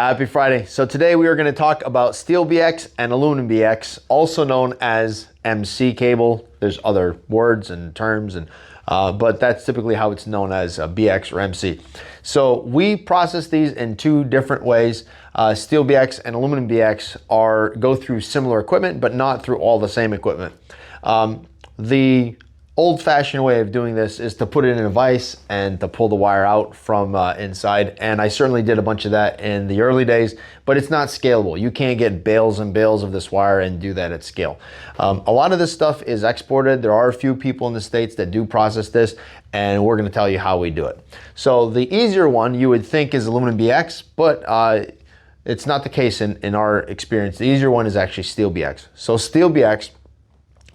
Happy Friday. So today we are going to talk about steel BX and aluminum BX, also known as MC cable. There's other words and terms, but that's typically how it's known, as BX or MC. So we process these in two different ways. Steel BX and aluminum BX go through similar equipment, but not through all the same equipment. The old-fashioned way of doing this is to put it in a vise and to pull the wire out from inside, and I certainly did a bunch of that in the early days, but it's not scalable. You can't get bales and bales of this wire and do that at scale. A lot of this stuff is exported. There are a few people in the States that do process this, and we're going to tell you how we do it. So the easier one you would think is aluminum BX, but it's not the case in our experience. The easier one is actually steel BX. So steel BX,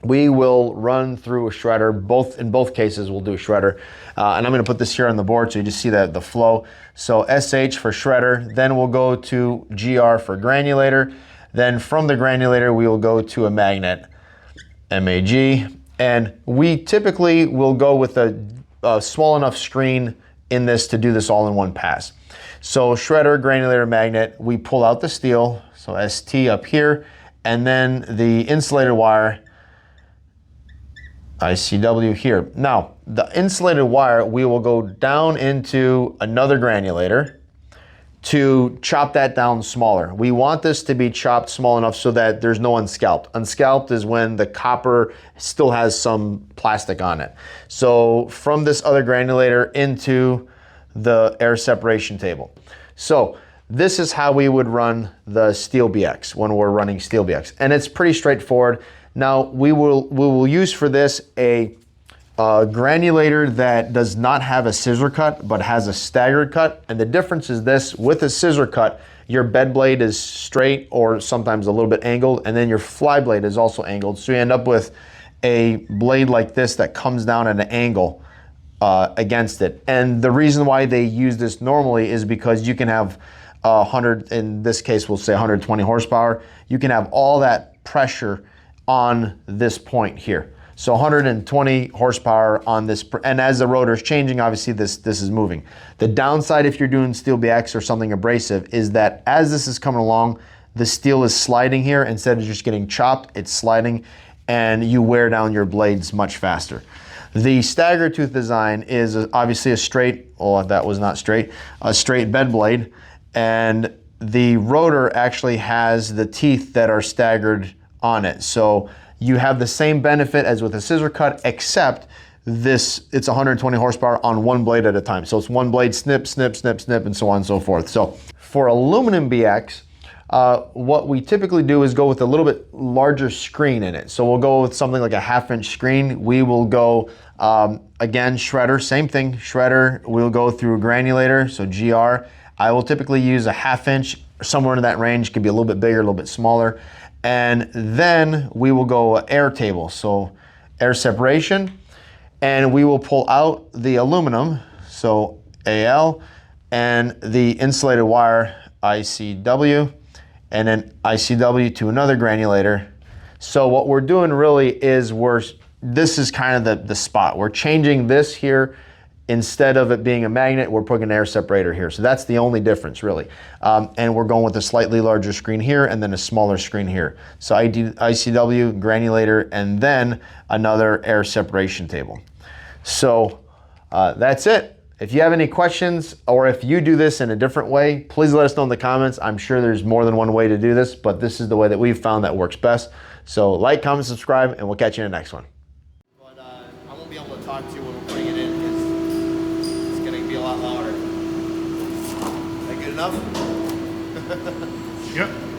we will run through a shredder. In both cases, we'll do a shredder. And I'm gonna put this here on the board so you just see the flow. So SH for shredder, then we'll go to GR for granulator. Then from the granulator, we will go to a magnet, MAG. And we typically will go with a small enough screen in this to do this all in one pass. So shredder, granulator, magnet, we pull out the steel, so ST up here, and then the insulated wire, ICW here. Now, the insulated wire, we will go down into another granulator to chop that down smaller. We want this to be chopped small enough so that there's no unscalped. Unscalped is when the copper still has some plastic on it. So from this other granulator into the air separation table. So this is how we would run the steel BX when we're running steel BX. And it's pretty straightforward. Now we will use for this a granulator that does not have a scissor cut but has a staggered cut, and the difference is this: with a scissor cut, your bed blade is straight or sometimes a little bit angled, and then your fly blade is also angled, so you end up with a blade like this that comes down at an angle against it. And the reason why they use this normally is because you can have 100, in this case we'll say 120 horsepower, you can have all that pressure on this point here. So 120 horsepower on this, and as the rotor is changing, obviously this is moving. The downside if you're doing steel BX or something abrasive is that as this is coming along, the steel is sliding here. Instead of just getting chopped, it's sliding, and you wear down your blades much faster. The stagger tooth design is obviously a straight, oh, that was not straight, a straight bed blade, and the rotor actually has the teeth that are staggered on it. So you have the same benefit as with a scissor cut, except this, it's 120 horsepower on one blade at a time. So it's one blade, snip, snip, snip, snip, and so on and so forth. So for aluminum BX, what we typically do is go with a little bit larger screen in it. So we'll go with something like a 1/2 inch screen. We will go, again, shredder, same thing, shredder. We'll go through a granulator, so GR. I will typically use a 1/2 inch, somewhere in that range, could be a little bit bigger, a little bit smaller. And then we will go air table, so air separation, and we will pull out the aluminum, so AL, and the insulated wire, ICW, and then ICW to another granulator. So what we're doing really is this is kind of the spot. We're changing this here. Instead of it being a magnet, we're putting an air separator here. So that's the only difference, really. And we're going with a slightly larger screen here and then a smaller screen here. So ICW, granulator, and then another air separation table. So that's it. If you have any questions, or if you do this in a different way, please let us know in the comments. I'm sure there's more than one way to do this, but this is the way that we've found that works best. So like, comment, subscribe, and we'll catch you in the next one. But I won't be able to talk to you when we're putting it in, because it's going to be a lot louder. Is that good enough? Yep.